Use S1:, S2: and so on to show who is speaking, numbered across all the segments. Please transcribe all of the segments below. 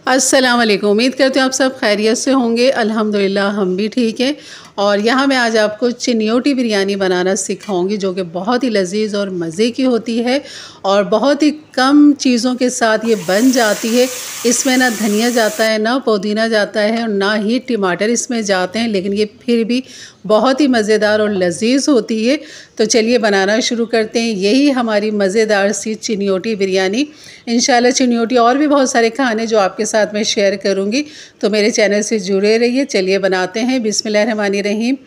S1: अस्सलाम वालेकुम। उम्मीद करते हैं आप सब खैरियत से होंगे। अल्हम्दुलिल्लाह हम भी ठीक हैं। और यहाँ मैं आज आपको चिनियोटी बिरयानी बनाना सिखाऊंगी, जो कि बहुत ही लजीज़ और मज़े की होती है और बहुत ही कम चीज़ों के साथ ये बन जाती है। इसमें ना धनिया जाता है, ना पुदीना जाता है और ना ही टमाटर इसमें जाते हैं, लेकिन ये फिर भी बहुत ही मज़ेदार और लजीज़ होती है। तो चलिए बनाना शुरू करते हैं। यही हमारी मज़ेदार सी चिनियोटी बिरयानी। इंशाल्लाह चिनियोटी और भी बहुत सारे खाने जो आपके साथ मैं शेयर करूंगी, तो मेरे चैनल से जुड़े रहिए। चलिए बनाते हैं। बिस्मिल्लाहिर्रहमानिर्रहीम।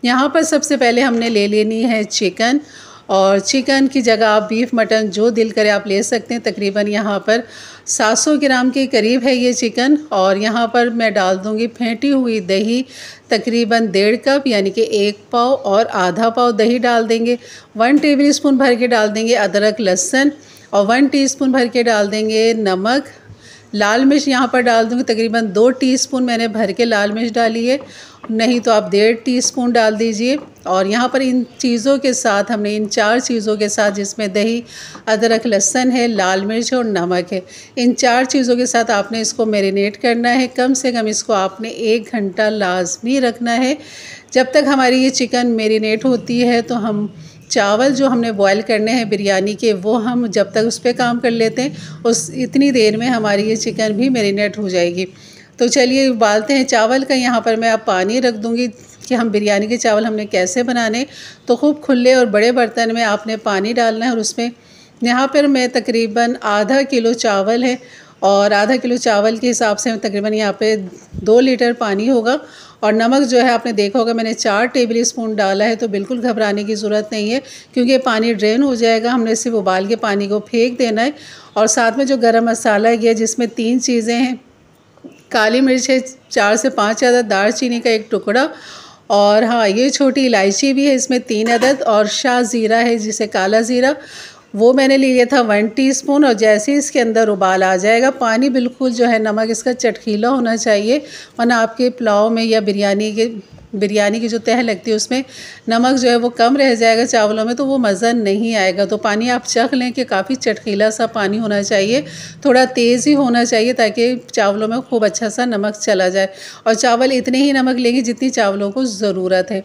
S1: यहाँ पर सबसे पहले हमने ले लेनी है चिकन, और चिकन की जगह आप बीफ मटन जो दिल करे आप ले सकते हैं। तकरीबन यहाँ पर 700 ग्राम के करीब है ये चिकन। और यहाँ पर मैं डाल दूँगी फेंटी हुई दही, तकरीबन 1.5 कप यानी कि 1 पाव, और आधा पाव दही डाल देंगे। 1 टेबल स्पून भर के डाल देंगे अदरक लहसुन, और 1 टीस्पून भर के डाल देंगे नमक। लाल मिर्च यहाँ पर डाल दूँगी, तकरीबन 2 टीस्पून मैंने भर के लाल मिर्च डाली है, नहीं तो आप 1.5 टीस्पून डाल दीजिए। और यहाँ पर इन चीज़ों के साथ हमने इन 4 चीज़ों के साथ, जिसमें दही, अदरक लहसुन है, लाल मिर्च और नमक है, इन 4 चीज़ों के साथ आपने इसको मैरिनेट करना है। कम से कम इसको आपने 1 घंटा लाजमी रखना है। जब तक हमारी ये चिकन मैरिनेट होती है, तो हम चावल जो हमने बॉयल करने हैं बिरयानी के, वो हम जब तक उस पर काम कर लेते हैं, उस इतनी देर में हमारी ये चिकन भी मैरिनेट हो जाएगी। तो चलिए उबालते हैं चावल का। यहाँ पर मैं अब पानी रख दूँगी कि हम बिरयानी के चावल हमने कैसे बनाने। तो खूब खुले और बड़े बर्तन में आपने पानी डालना है, और उसमें यहाँ पर मैं तकरीबन आधा किलो चावल है, और आधा किलो चावल के हिसाब से तकरीबन यहाँ पे 2 लीटर पानी होगा। और नमक जो है आपने देखा होगा मैंने 4 टेबल स्पून डाला है, तो बिल्कुल घबराने की ज़रूरत नहीं है, क्योंकि पानी ड्रेन हो जाएगा। हमने सिर्फ उबाल के पानी को फेंक देना है। और साथ में जो गरम मसाला है, जिसमें 3 चीज़ें हैं, काली मिर्च है 4 से 5 अदद, दालचीनी का 1 टुकड़ा, और हाँ ये छोटी इलायची भी है इसमें 3 अदद, और शाह ज़ीरा है जिसे काला ज़ीरा, वो मैंने लिया था 1 टीस्पून। और जैसे ही इसके अंदर उबाल आ जाएगा, पानी बिल्कुल जो है नमक इसका चटकीला होना चाहिए, वरना आपके पुलाव में या बिरयानी की जो तह लगती है उसमें नमक जो है वो कम रह जाएगा चावलों में, तो वो मज़ा नहीं आएगा। तो पानी आप चख लें कि काफ़ी चटकीला सा पानी होना चाहिए, थोड़ा तेज़ ही होना चाहिए, ताकि चावलों में खूब अच्छा सा नमक चला जाए। और चावल इतने ही नमक लेंगे जितनी चावलों को ज़रूरत है।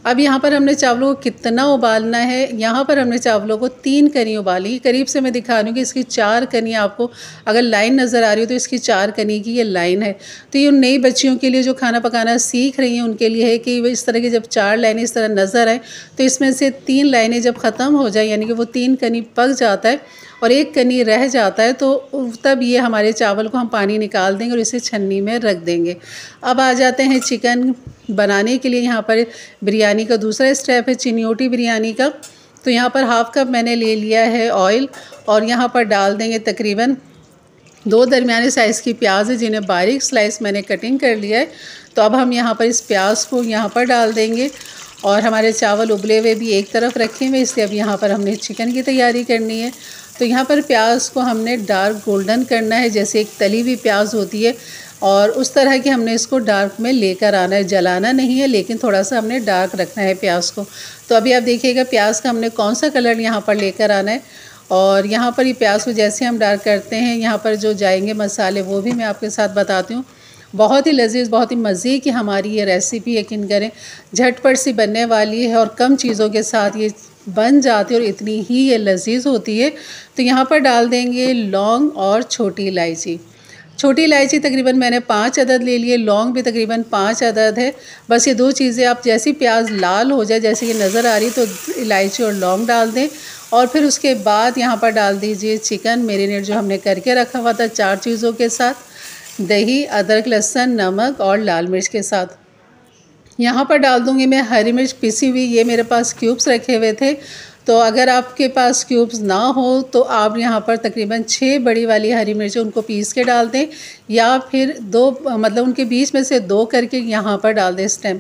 S1: अब यहाँ पर हमने चावलों को कितना उबालना है, यहाँ पर हमने चावलों को 3 कनी उबाली। करीब से मैं दिखा रही हूँ कि इसकी 4 कनी, आपको अगर लाइन नज़र आ रही हो तो इसकी 4 कनी की ये लाइन है। तो ये उन नई बच्चियों के लिए जो खाना पकाना सीख रही हैं उनके लिए है कि वो इस तरह की जब 4 लाइनें इस तरह नज़र आए, तो इसमें से 3 लाइनें जब ख़त्म हो जाए, यानी कि वो 3 कनी पक जाता है और 1 कनी रह जाता है, तो तब ये हमारे चावल को हम पानी निकाल देंगे और इसे छन्नी में रख देंगे। अब आ जाते हैं चिकन बनाने के लिए। यहाँ पर बिरयानी का दूसरा स्टेप है चिनियोटी बिरयानी का। तो यहाँ पर हाफ़ कप मैंने ले लिया है ऑयल, और यहाँ पर डाल देंगे तकरीबन 2 दरमियाने साइज़ की प्याज है, जिन्हें बारीक स्लाइस मैंने कटिंग कर लिया है। तो अब हम यहाँ पर इस प्याज को यहाँ पर डाल देंगे, और हमारे चावल उबले हुए भी एक तरफ रखे हुए, इसलिए अब यहाँ पर हमने चिकन की तैयारी करनी है। तो यहाँ पर प्याज को हमने डार्क गोल्डन करना है, जैसे एक तली हुई प्याज होती है, और उस तरह की हमने इसको डार्क में लेकर आना है। जलाना नहीं है, लेकिन थोड़ा सा हमने डार्क रखना है प्याज को। तो अभी आप देखिएगा प्याज का हमने कौन सा कलर यहाँ पर लेकर आना है। और यहाँ पर ये प्याज को जैसे हम डार्क करते हैं, यहाँ पर जो जाएंगे मसाले वो भी मैं आपके साथ बताती हूँ। बहुत ही लजीज, बहुत ही मज़े की हमारी ये रेसिपी, यकीन करें झटपट सी बनने वाली है, और कम चीज़ों के साथ ये बन जाती है और इतनी ही ये लजीज होती है। तो यहाँ पर डाल देंगे लौंग और छोटी इलायची। छोटी इलायची तकरीबन मैंने 5 अदद ले लिए, लौंग भी तकरीबन 5 अदद है। बस ये 2 चीज़ें आप जैसी प्याज लाल हो जाए, जैसे ये नज़र आ रही, तो इलायची और लौंग डाल दें। और फिर उसके बाद यहाँ पर डाल दीजिए चिकन मैरिनेट जो हमने करके रखा हुआ था 4 चीज़ों के साथ, दही, अदरक लहसुन, नमक और लाल मिर्च के साथ। यहाँ पर डाल दूँगी मैं हरी मिर्च पिसी हुई, ये मेरे पास क्यूब्स रखे हुए थे। तो अगर आपके पास क्यूब्स ना हो तो आप यहाँ पर तकरीबन 6 बड़ी वाली हरी मिर्च उनको पीस के डाल दें, या फिर 2 मतलब उनके बीच में से 2 करके यहाँ पर डाल दें इस टाइम।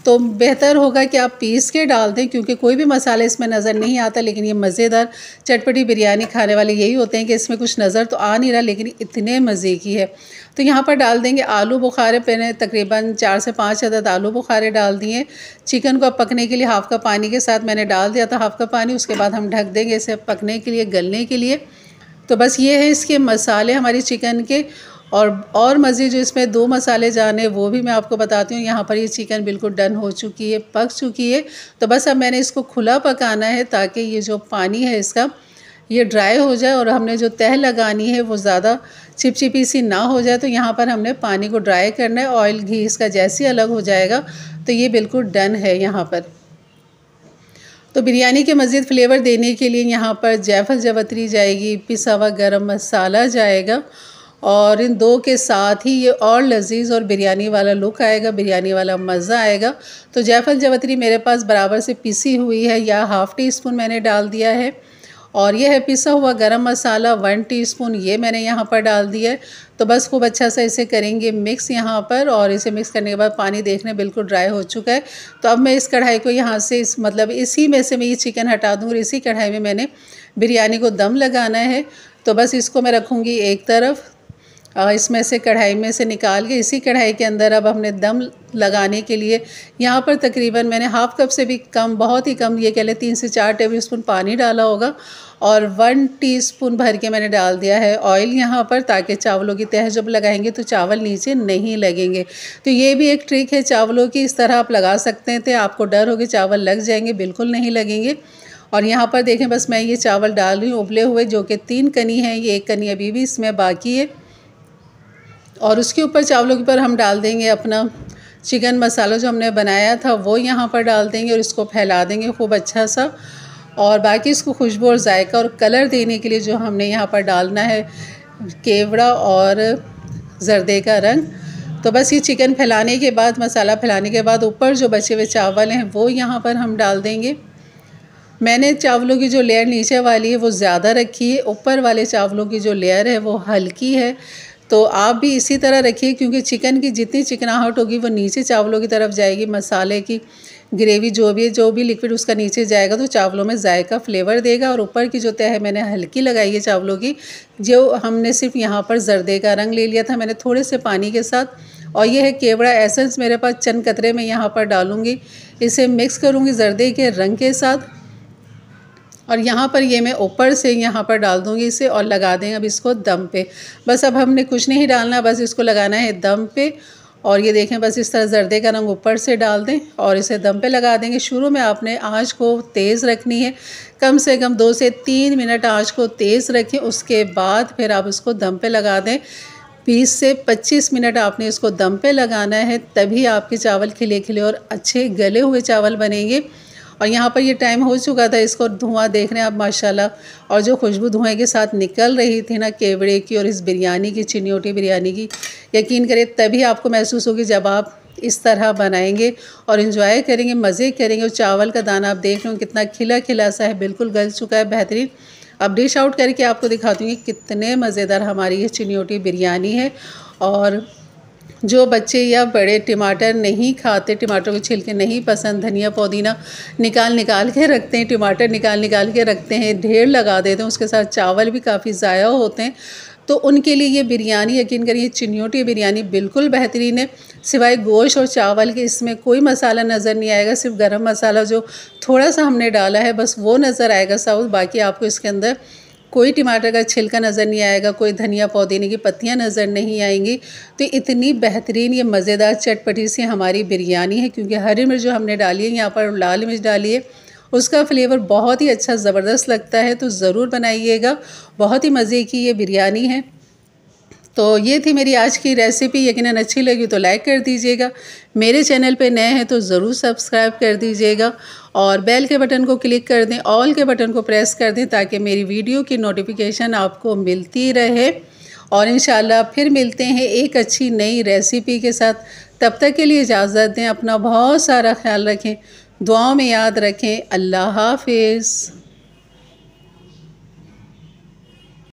S1: तो बेहतर होगा कि आप पीस के डाल दें, क्योंकि कोई भी मसाला इसमें नज़र नहीं आता, लेकिन ये मज़ेदार चटपटी बिरयानी खाने वाले यही होते हैं कि इसमें कुछ नज़र तो आ नहीं रहा, लेकिन इतने मज़े की है। तो यहाँ पर डाल देंगे आलू बुखारे, मैंने तकरीबन 4 से 5 अदद आलू बुखारे डाल दिए। चिकन को पकने के लिए हाफ़ कप पानी के साथ मैंने डाल दिया था, हाफ़ कप पानी। उसके बाद हम ढक देंगे इसे पकने के लिए, गलने के लिए। तो बस ये है इसके मसाले हमारी चिकन के। और मज़े जो इसमें 2 मसाले जाने वो भी मैं आपको बताती हूँ। यहाँ पर ये चिकन बिल्कुल डन हो चुकी है, पक चुकी है। तो बस अब मैंने इसको खुला पकाना है ताकि ये जो पानी है इसका ये ड्राई हो जाए और हमने जो तह लगानी है वो ज़्यादा चिपचिपी सी ना हो जाए। तो यहाँ पर हमने पानी को ड्राई करना है। ऑयल घी इसका जैसे अलग हो जाएगा तो ये बिल्कुल डन है यहाँ पर। तो बिरयानी के मज़ीद फ्लेवर देने के लिए यहाँ पर जायफल जावित्री जाएगी, पिसा हुआ गरम मसाला जाएगा और इन 2 के साथ ही ये और लजीज और बिरयानी वाला लुक आएगा, बिरयानी वाला मज़ा आएगा। तो जायफल जावित्री मेरे पास बराबर से पिसी हुई है या हाफ़ टी स्पून मैंने डाल दिया है और यह है पिसा हुआ गरम मसाला 1 टीस्पून ये मैंने यहाँ पर डाल दिया है। तो बस खूब अच्छा सा इसे करेंगे मिक्स यहाँ पर और इसे मिक्स करने के बाद पानी देखने बिल्कुल ड्राई हो चुका है। तो अब मैं इस कढ़ाई को यहाँ से इसी में से मैं ये चिकन हटा दूँगी। इसी कढ़ाई में मैंने बिरयानी को दम लगाना है। तो बस इसको मैं रखूँगी एक तरफ, इसमें से कढ़ाई में से निकाल के इसी कढ़ाई के अंदर अब हमने दम लगाने के लिए यहाँ पर तकरीबन मैंने हाफ़ कप से भी कम, बहुत ही कम, ये कह लें 3 से 4 टेबलस्पून पानी डाला होगा और 1 टीस्पून भर के मैंने डाल दिया है ऑयल यहाँ पर, ताकि चावलों की तह जब लगाएंगे तो चावल नीचे नहीं लगेंगे। तो ये भी एक ट्रिक है चावलों की, इस तरह आप लगा सकते थे। आपको डर हो कि चावल लग जाएंगे, बिल्कुल नहीं लगेंगे। और यहाँ पर देखें बस मैं ये चावल डाल रही हूँ उबले हुए, जो कि 3 कनी है, ये 1 कनी अभी भी इसमें बाकी है। और उसके ऊपर चावलों के ऊपर हम डाल देंगे अपना चिकन मसाला जो हमने बनाया था वो यहाँ पर डाल देंगे और इसको फैला देंगे खूब अच्छा सा। और बाकी इसको खुशबू और जायका और कलर देने के लिए जो हमने यहाँ पर डालना है केवड़ा और जर्दे का रंग। तो बस ये चिकन फैलाने के बाद, मसाला फैलाने के बाद ऊपर जो बचे हुए चावल हैं वो यहाँ पर हम डाल देंगे। मैंने चावलों की जो लेयर नीचे वाली है वो ज़्यादा रखी है, ऊपर वाले चावलों की जो लेयर है वो हल्की है। तो आप भी इसी तरह रखिए, क्योंकि चिकन की जितनी चिकनाहट होगी वो नीचे चावलों की तरफ जाएगी। मसाले की ग्रेवी जो भी लिक्विड उसका नीचे जाएगा तो चावलों में जायका फ्लेवर देगा। और ऊपर की जो तह है मैंने हल्की लगाई है चावलों की, जो हमने सिर्फ यहाँ पर जर्दे का रंग ले लिया था मैंने थोड़े से पानी के साथ। और ये है केवड़ा एसेंस, मेरे पास चंद कतरे में यहाँ पर डालूँगी, इसे मिक्स करूँगी जर्दे के रंग के साथ। और यहाँ पर ये मैं ऊपर से यहाँ पर डाल दूँगी इसे और लगा दें अब इसको दम पे। बस अब हमने कुछ नहीं डालना, बस इसको लगाना है दम पे। और ये देखें बस इस तरह जर्दे का रंग ऊपर से डाल दें और इसे दम पे लगा देंगे। शुरू में आपने आँच को तेज़ रखनी है, कम से कम 2 से 3 मिनट आँच को तेज़ रखें। उसके बाद फिर आप इसको दम पे लगा दें। 20 से 25 मिनट आपने इसको दम पे लगाना है, तभी आपके चावल खिले खिले और अच्छे गले हुए चावल बनेंगे। और यहाँ पर ये टाइम हो चुका था, इसको धुआं देख रहे हैं आप माशाल्लाह, और जो खुशबू धुएं के साथ निकल रही थी ना केवड़े की और इस बिरयानी की, चिनियोटी बिरयानी की, यकीन करें तभी आपको महसूस होगी जब आप इस तरह बनाएंगे और इन्जॉय करेंगे, मज़े करेंगे। और चावल का दाना आप देख रहे हो कितना खिला खिला सा है, बिल्कुल गल चुका है, बेहतरीन। अब डिश आउट करके आपको दिखाती हूँ कितने मज़ेदार हमारी ये चिनियोटी बिरयानी है। और जो बच्चे या बड़े टमाटर नहीं खाते, टमाटर के छिलके नहीं पसंद, धनिया पुदीना निकाल के रखते हैं, टमाटर निकाल के रखते हैं, ढेर लगा देते हैं, उसके साथ चावल भी काफ़ी ज़ाया होते हैं, तो उनके लिए ये बिरयानी यकीन करिए चिनियोटी बिरयानी बिल्कुल बेहतरीन है। सिवाय गोश्त और चावल के इसमें कोई मसाला नज़र नहीं आएगा, सिर्फ गरम मसाला जो थोड़ा सा हमने डाला है बस वो नज़र आएगा साउथ। बाकी आपको इसके अंदर कोई टमाटर का छिलका नज़र नहीं आएगा, कोई धनिया पुदीने की पत्तियां नज़र नहीं आएंगी। तो इतनी बेहतरीन ये मज़ेदार चटपटी सी हमारी बिरयानी है, क्योंकि हरी मिर्च जो हमने डाली है, यहाँ पर लाल मिर्च डाली है, उसका फ्लेवर बहुत ही अच्छा ज़बरदस्त लगता है। तो ज़रूर बनाइएगा, बहुत ही मज़े की ये बिरयानी है। तो ये थी मेरी आज की रेसिपी, यकीनन अच्छी लगी तो लाइक कर दीजिएगा, मेरे चैनल पे नए हैं तो ज़रूर सब्सक्राइब कर दीजिएगा और बेल के बटन को क्लिक कर दें, ऑल के बटन को प्रेस कर दें, ताकि मेरी वीडियो की नोटिफिकेशन आपको मिलती रहे। और इंशाल्लाह फिर मिलते हैं एक अच्छी नई रेसिपी के साथ। तब तक के लिए इजाज़त दें, अपना बहुत सारा ख्याल रखें, दुआओं में याद रखें। अल्लाह हाफिज़।